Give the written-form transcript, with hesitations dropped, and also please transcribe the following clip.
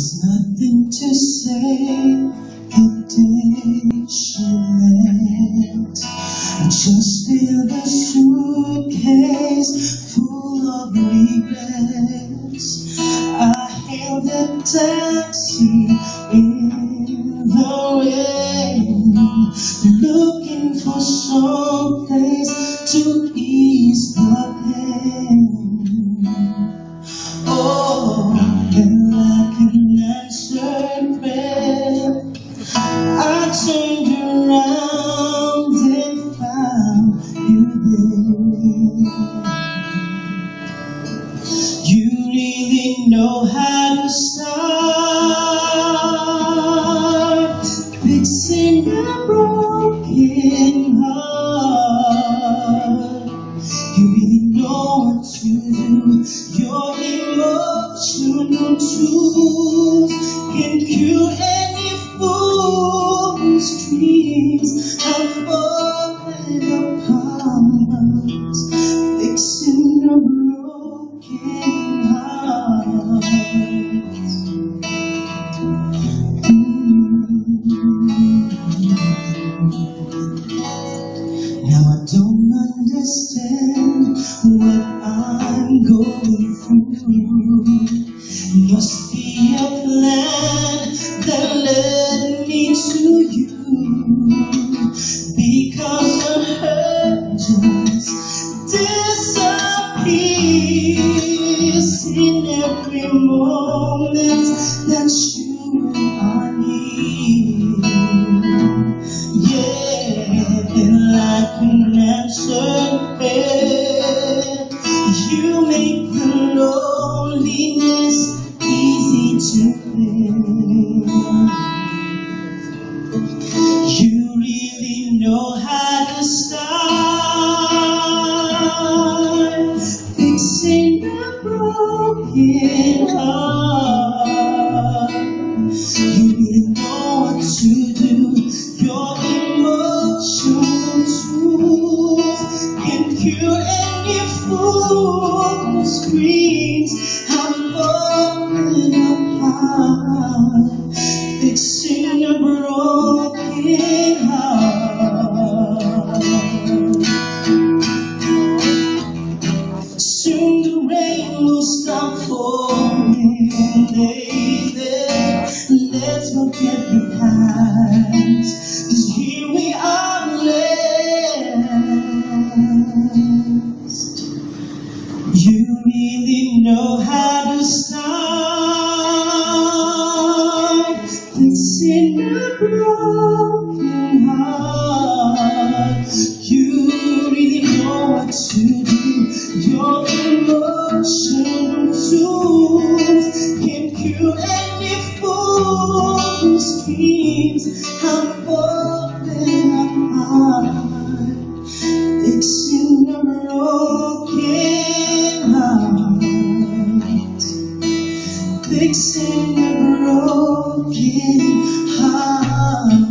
Nothing to say, the day should end. I just feel the suitcase full of regrets. I hailed a taxi in the rain, looking for some place to ease the pain. Oh, and like an answered prayer, I turned around and found you there. You really know how to start fixing a broken heart. You really know what to do. Your emotional tools can cure any fool's dreams. I'm falling apart, fixing a broken heart. Now I don't understand what I'm going through. Must be a plan that led me to you, because the hurt just disappears in every moment that you are near. Yeah, and like an answered prayer, you make the loneliness easy to bear. You really know how to start fixing a broken heart. You really know what to do. Your emotional tools can cure any fool's dreams. I'm falling apart, fixing a broken heart. Soon the rain will stop falling, baby. Let's forget the past, 'cause here we are last. You really know how to start fixing a broken heart. You really know what to do. Your emotional tools can cure any fool's dreams. I'm falling apart, fixing a broken heart, fixing a broken heart.